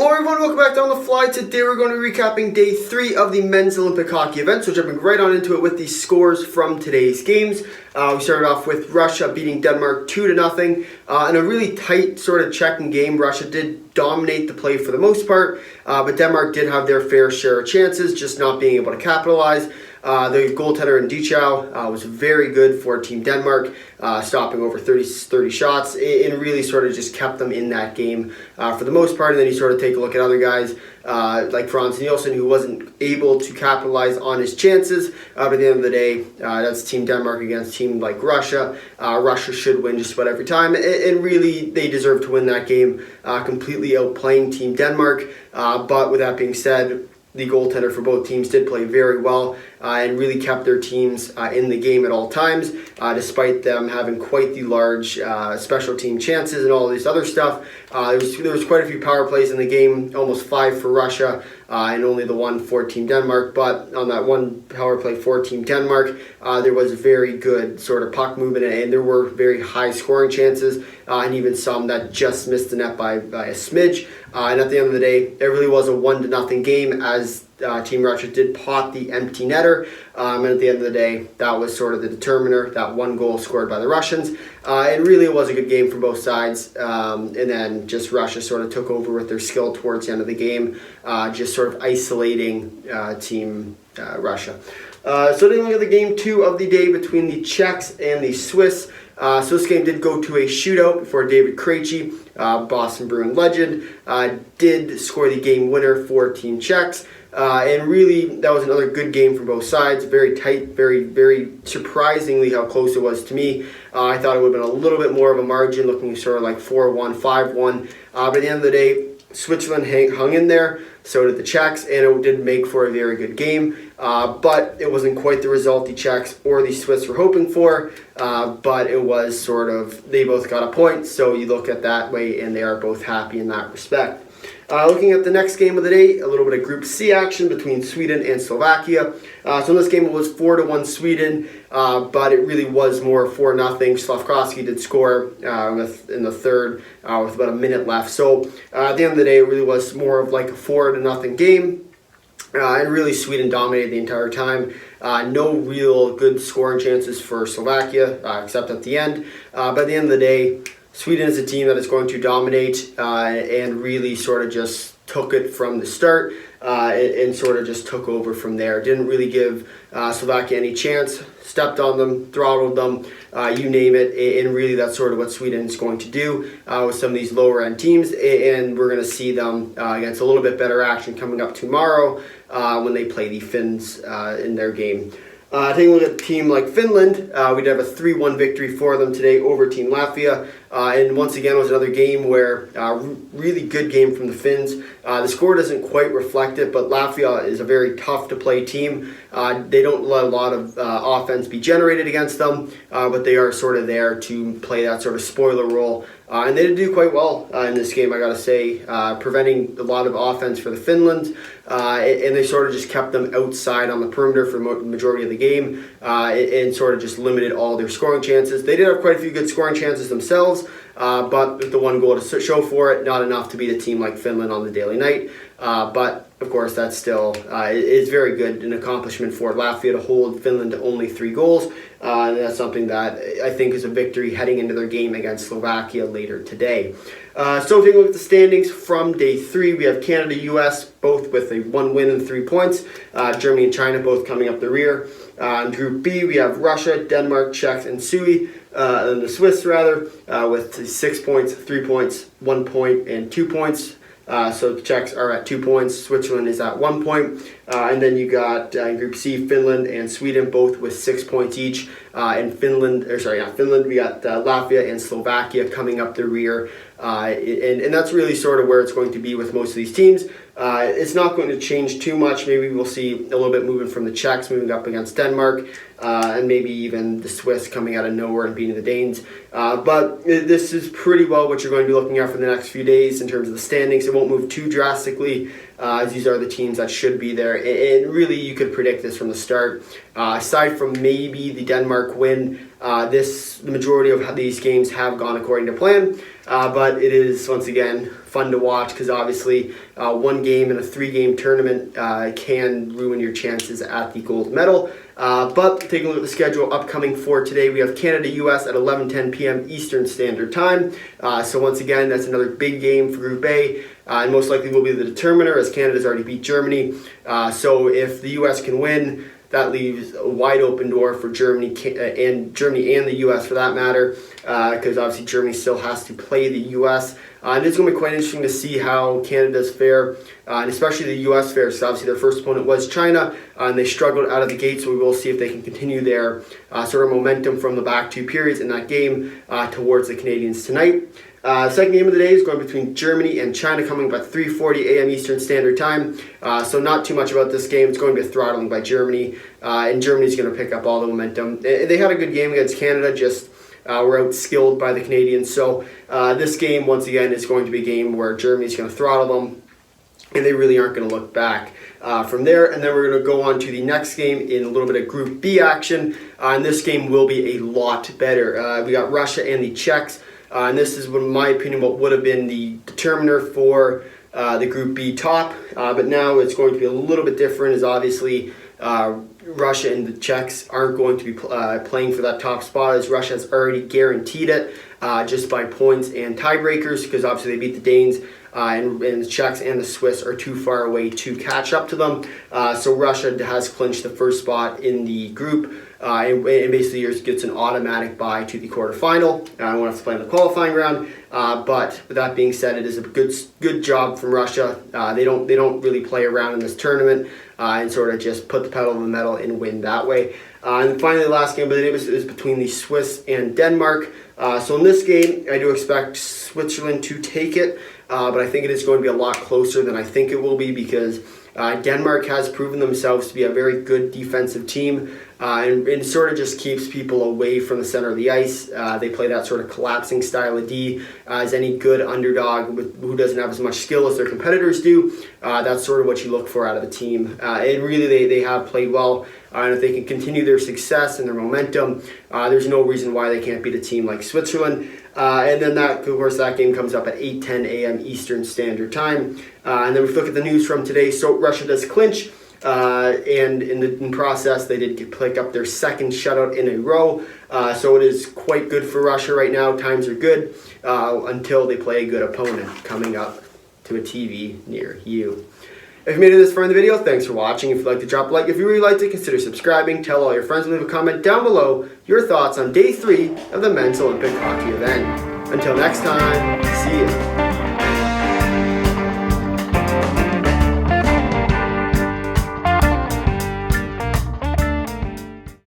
Hello everyone, welcome back to On The Fly. Today we're going to be recapping day 3 of the men's Olympic hockey event. So jumping right on into it with the scores from today's games. We started off with Russia beating Denmark 2-0 in a really tight sort of checking game. Russia did dominate the play for the most part, but Denmark did have their fair share of chances, just not being able to capitalize. The goaltender in Dichow was very good for Team Denmark, stopping over 30 shots, and really sort of just kept them in that game for the most part. And then you sort of take a look at other guys like Frans Nielsen, who wasn't able to capitalize on his chances. But at the end of the day, that's Team Denmark against Team like Russia. Russia should win just about every time, and really they deserve to win that game, completely outplaying Team Denmark. But with that being said, the goaltender for both teams did play very well and really kept their teams in the game at all times, despite them having quite the large special team chances and all this other stuff. There was quite a few power plays in the game, almost 5 for Russia and only the 1 for Team Denmark. But on that one power play for Team Denmark, there was very good sort of puck movement, and there were very high scoring chances, and even some that just missed the net by a smidge. And at the end of the day, it really was a 1-0 game, as Team Russia did pot the empty netter. And at the end of the day, that was sort of the determiner, that one goal scored by the Russians. And really it was a good game for both sides. And then just Russia sort of took over with their skill towards the end of the game, just sort of isolating Team Russia. So taking a look at the game 2 of the day between the Czechs and the Swiss. So this game did go to a shootout before David Krejci, Boston Bruin legend, did score the game winner for Team Czechs. And really, that was another good game for both sides. Very tight, very surprisingly how close it was to me. I thought it would have been a little bit more of a margin, looking sort of like 4-1, 5-1. But at the end of the day, Switzerland hung in there, so did the Czechs, and it did make for a very good game. But it wasn't quite the result the Czechs or the Swiss were hoping for. But it was sort of, they both got a point, so you look at that way, and they are both happy in that respect. Looking at the next game of the day, a little bit of Group C action between Sweden and Slovakia. So in this game it was 4-1 Sweden, but it really was more 4-0. Slavkovsky did score in the third with about a minute left. So at the end of the day, it really was more of like a 4-0 game. And really Sweden dominated the entire time. No real good scoring chances for Slovakia, except at the end. But at the end of the day, Sweden is a team that is going to dominate and really sort of just took it from the start and sort of just took over from there. Didn't really give Slovakia any chance, stepped on them, throttled them, you name it, and really that's sort of what Sweden is going to do with some of these lower end teams, and we're going to see them against a little bit better action coming up tomorrow when they play the Finns in their game. Taking a look at a team like Finland, we did have a 3-1 victory for them today over Team Latvia. And once again, it was another game where really good game from the Finns. The score doesn't quite reflect it, but Latvia is a very tough to play team. They don't let a lot of offense be generated against them, but they are sort of there to play that sort of spoiler role. And they did do quite well in this game, I gotta say, preventing a lot of offense for the Finland. And they sort of just kept them outside on the perimeter for the majority of the game, and sort of just limited all their scoring chances. They did have quite a few good scoring chances themselves, but with the one goal to show for it, not enough to beat a team like Finland on the daily night. But of course, that's still it's very good, an accomplishment for Latvia to hold Finland to only 3 goals. And that's something that I think is a victory heading into their game against Slovakia later today. So taking a look at the standings from day 3, we have Canada, US, both with a 1 win and 3 points. Germany and China both coming up the rear. In Group B, we have Russia, Denmark, Czech, and Sui, and the Swiss with 6 points, 3 points, 1 point, and 2 points. So the Czechs are at 2 points, Switzerland is at 1 point, and then you got in Group C, Finland and Sweden both with 6 points each. In Finland, we got Latvia and Slovakia coming up the rear, and that's really sort of where it's going to be with most of these teams. It's not going to change too much. Maybe we'll see a little bit movement from the Czechs moving up against Denmark, and maybe even the Swiss coming out of nowhere and beating the Danes. But this is pretty well what you're going to be looking at for the next few days in terms of the standings. It won't move too drastically, as these are the teams that should be there. And really, you could predict this from the start. Aside from maybe the Denmark win, the majority of these games have gone according to plan. But it is, once again, fun to watch because obviously one game in a 3-game tournament can ruin your chances at the gold medal. But taking a look at the schedule upcoming for today, we have Canada-US at 11:10 p.m. Eastern Standard Time. So once again, that's another big game for Group A, and most likely will be the determiner as Canada's already beat Germany. So if the US can win, that leaves a wide open door for Germany and the U.S. for that matter, because obviously Germany still has to play the U.S. And it's going to be quite interesting to see how Canada's fare, and especially the U.S. fare, because obviously their first opponent was China, and they struggled out of the gate, so we will see if they can continue their sort of momentum from the back 2 periods in that game towards the Canadians tonight. Second game of the day is going between Germany and China, coming about 3:40 a.m. Eastern Standard Time. So not too much about this game. It's going to be a throttling by Germany, and Germany's going to pick up all the momentum. They had a good game against Canada, just were outskilled by the Canadians. So this game, once again, is going to be a game where Germany's going to throttle them, and they really aren't going to look back from there. And then we're going to go on to the next game in a little bit of Group B action, and this game will be a lot better. We got Russia and the Czechs. And this is, in my opinion, what would have been the determiner for the Group B top. But now it's going to be a little bit different, as obviously Russia and the Czechs aren't going to be playing for that top spot, as Russia has already guaranteed it just by points and tiebreakers, because obviously they beat the Danes. And the Czechs and the Swiss are too far away to catch up to them. So Russia has clinched the first spot in the group, and basically gets an automatic bye to the quarterfinal. I won't have to play in the qualifying round. But with that being said, it is a good job from Russia. They don't really play around in this tournament and sort of just put the pedal to the metal and win that way. And finally, the last game of the day is between the Swiss and Denmark. So in this game, I do expect Switzerland to take it, but I think it is going to be a lot closer than I think it will be, because Denmark has proven themselves to be a very good defensive team, and sort of just keeps people away from the center of the ice. They play that sort of collapsing style of D, as any good underdog who doesn't have as much skill as their competitors do. That's sort of what you look for out of a team. And really, they have played well. And if they can continue their success and their momentum, there's no reason why they can't beat a team like Switzerland. And then that game comes up at 8:10 a.m. Eastern Standard Time. And then we look at the news from today. So Russia does clinch, and in process they did pick up their second shutout in a row. So it is quite good for Russia right now. Times are good until they play a good opponent coming up to a TV near you. If you made it this far in the video, thanks for watching. If you'd like to drop a like, if you really liked it, consider subscribing. Tell all your friends and leave a comment down below your thoughts on Day 3 of the Men's Olympic Hockey event. Until next time, see you.